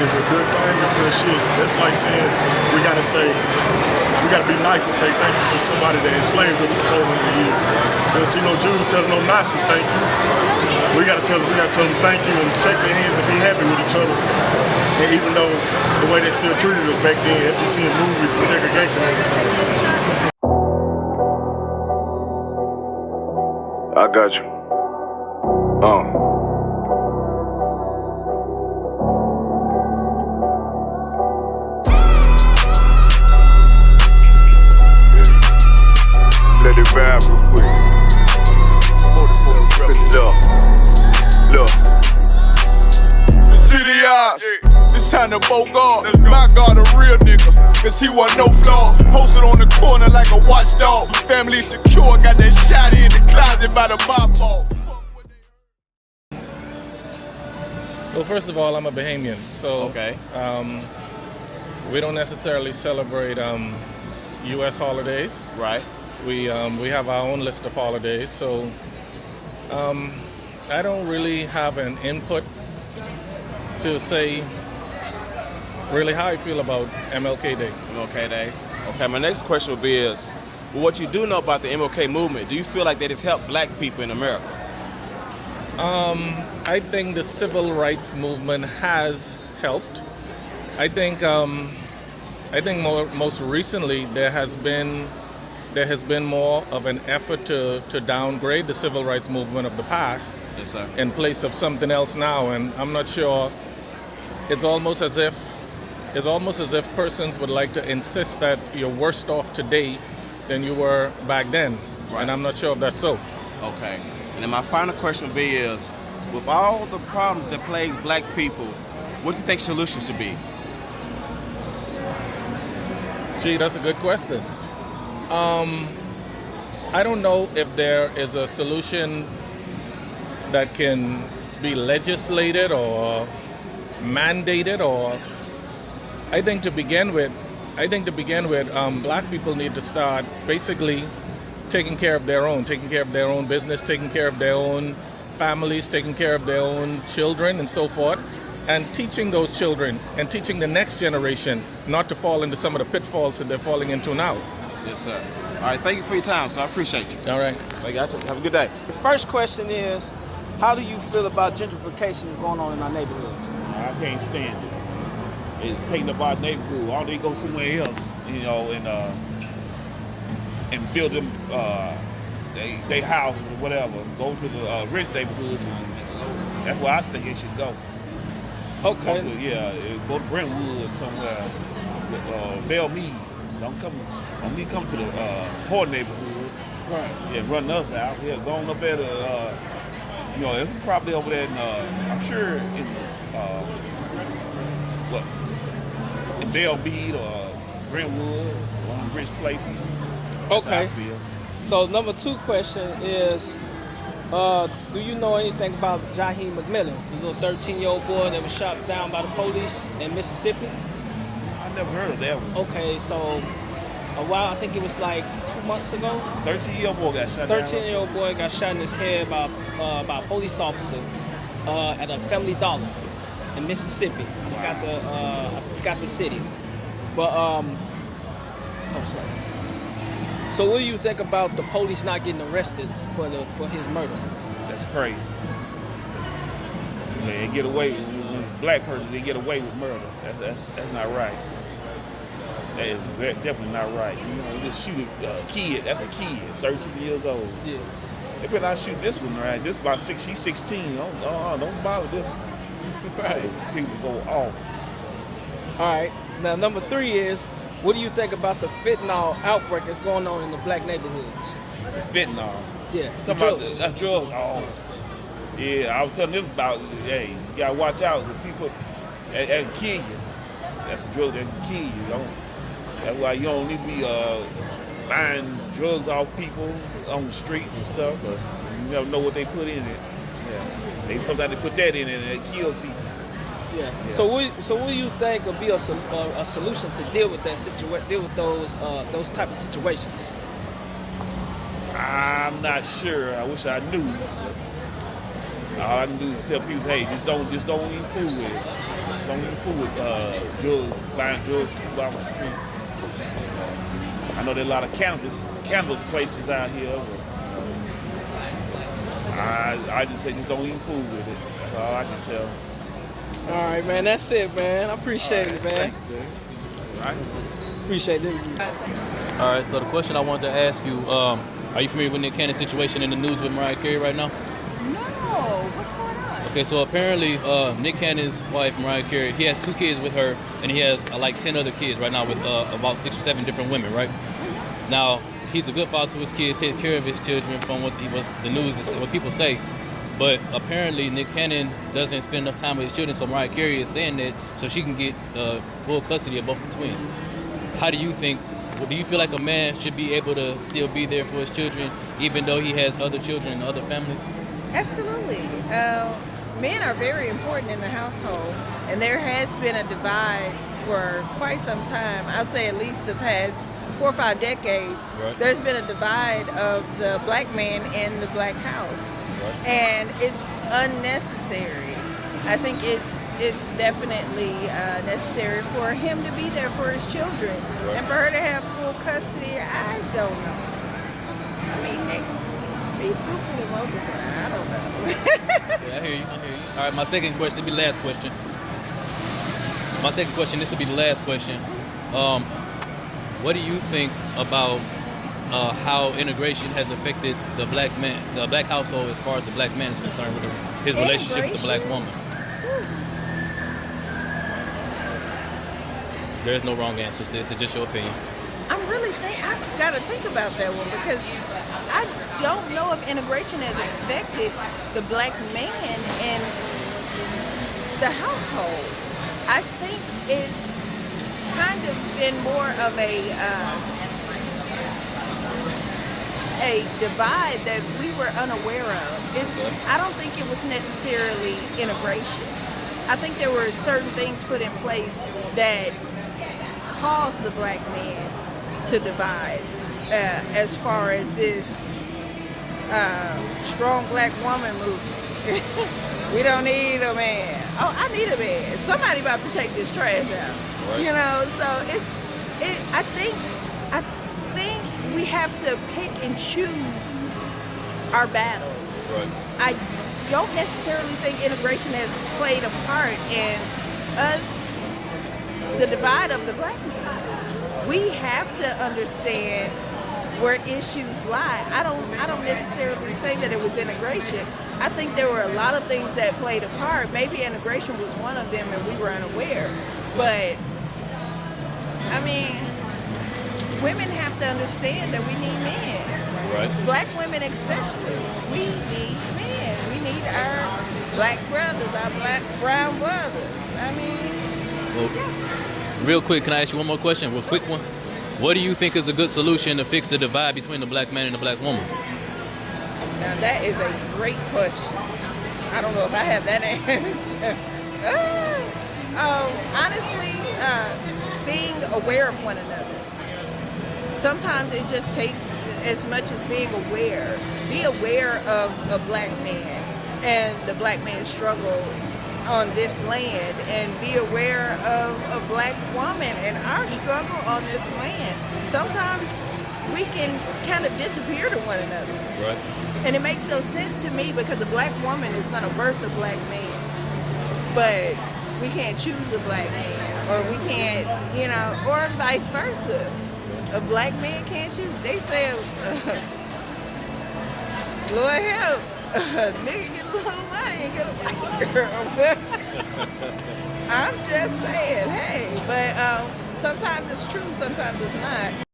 is a good thing because shit, that's like saying we gotta be nice and say thank you to somebody that enslaved us for 400 years. You don't see no Jews telling no Nazis thank you. We gotta tell them thank you and shake their hands and be happy with each other. And even though the way they still treated us back then, if you see in movies and segregation and everything. I got you. Let it ride real quick. Look. City eyes, it's time to bogart. My God, a real nigga, cause he wasn't no flaw. Posted on the corner like a watchdog. Family secure, got that shot in the closet by the ball. Well, first of all, I'm a Bahamian, so Okay. We don't necessarily celebrate U.S. holidays. Right. We have our own list of holidays, so I don't really have an input to say really how I feel about MLK Day. MLK Day. Okay, my next question would be is, well, what you do know about the MLK movement, do you feel like that has helped black people in America? I think the civil rights movement has helped. I think most recently there has been more of an effort to downgrade the civil rights movement of the past. Yes, sir. In place of something else now, and I'm not sure. It's almost as if persons would like to insist that you're worse off today than you were back then, Right. and I'm not sure if that's so. Okay. And then my final question would be is, with all the problems that plague black people, what do you think solutions should be? Gee, that's a good question. I don't know if there is a solution that can be legislated or mandated, or I think to begin with, black people need to start basically taking care of their own business, taking care of their own families, taking care of their own children and so forth, and teaching those children and teaching the next generation not to fall into some of the pitfalls that they're falling into now. Yes, sir. All right, thank you for your time, sir. I appreciate you. All right. I got you. Have a good day. The first question is, how do you feel about gentrification going on in our neighborhoods? I can't stand it. It's taking up our neighborhood. All they go somewhere else, and build them they houses or whatever. Go to the rich neighborhoods, and that's where I think it should go. Okay. Go to Brentwood somewhere. Bell Mead. Don't need to come to the poor neighborhoods. Right. Yeah, run us out. Yeah, going up at it's probably over there in I'm sure in in Bell Mead or Brentwood, one of the rich places. Okay. So number 2 question is, do you know anything about Jaheim McMillan, the little 13-year-old boy that was shot down by the police in Mississippi? I never heard of that one. Okay, so a while, I think it was like 2 months ago. 13-year-old boy got shot down. 13-year-old boy got shot in his head by a police officer at a Family Dollar in Mississippi. I forgot the city. But so what do you think about the police not getting arrested for his murder? That's crazy. They get away when black person, they get away with murder. That's not right. That is definitely not right. You just shoot a kid. That's a kid, 13 years old. Yeah. They better not shoot this one, right? This about 6. She's 16. Don't bother this one. Right. People go off. All right. Now number 3 is, what do you think about the fentanyl outbreak that's going on in the black neighborhoods? Fentanyl. Yeah. Talking about drugs. Oh. Yeah, I was telling this about, hey, you gotta watch out. People that can kill you. That's a drug that can kill you. That's why you don't need to be buying drugs off people on the streets and stuff, because you never know what they put in it. Yeah. Sometimes they put that in it and it kills people. Yeah. So what do you think would be a solution to deal with that deal with those type of situations? I'm not sure. I wish I knew. All I can do is tell people, hey, just don't even fool with it. Just don't even fool with drugs, buying drugs off the street. I know there are a lot of cannabis places out here. I just say just don't even fool with it. That's all I can tell. All right, man. That's it, man. I appreciate it, man. Thanks, sir. All right. Appreciate it. All right, so the question I wanted to ask you, are you familiar with Nick Cannon's situation in the news with Mariah Carey right now? No, what's going on? Okay, so apparently Nick Cannon's wife, Mariah Carey, he has 2 kids with her, and he has like 10 other kids right now with about 6 or 7 different women, right? Now, he's a good father to his kids, takes care of his children from what the news is, what people say. But apparently Nick Cannon doesn't spend enough time with his children, so Mariah Carey is saying that so she can get full custody of both the twins. How do you think, do you feel like a man should be able to still be there for his children even though he has other children and other families? Absolutely. Men are very important in the household, and there has been a divide for quite some time. I'd say at least the past 4 or 5 decades. Right. There's been a divide of the black man in the black house. Right. And it's unnecessary. I think it's definitely necessary for him to be there for his children. Right. And for her to have full custody, I don't know. I mean, be fruitful and multiply. I don't know. Yeah, I hear you. All right, my second question, this will be the last question. This will be the last question. What do you think about how integration has affected the black household as far as the black man is concerned with his relationship with the black woman? There's no wrong answer, sis. It's just your opinion. I've got to think about that one because I don't know if integration has affected the black man in the household. I think it's kind of been more of a divide that we were unaware of. I don't think it was necessarily integration. I think there were certain things put in place that caused the black man to divide as far as this strong black woman movement. We don't need a man. Oh, I need a man. Somebody about to take this trash out. Right. You know, so I think we have to pick and choose our battles. Right. I don't necessarily think integration has played a part in the divide of the black man. We have to understand where issues lie. I don't necessarily say that it was integration. I think there were a lot of things that played a part. Maybe integration was one of them and we were unaware. But I mean, women have to understand that we need men. Right. Black women especially. We need men. We need our black brothers, our black brown brothers. I mean, well, real quick, can I ask you one more question? Real quick one. What do you think is a good solution to fix the divide between the black man and the black woman? Now that is a great question. I don't know if I have that answer. Honestly, being aware of one another. Sometimes it just takes as much as being aware. Be aware of a black man and the black man's struggle on this land, and be aware of a black woman and our struggle on this land. Sometimes we can kind of disappear to one another. Right. And it makes no sense to me because a black woman is going to birth a black man. But we can't choose a black man, or we can't, you know, or vice versa. A black man can't choose. They say, Lord help, a nigga get a little money and get a white girl. I'm just saying, hey, but sometimes it's true, sometimes it's not.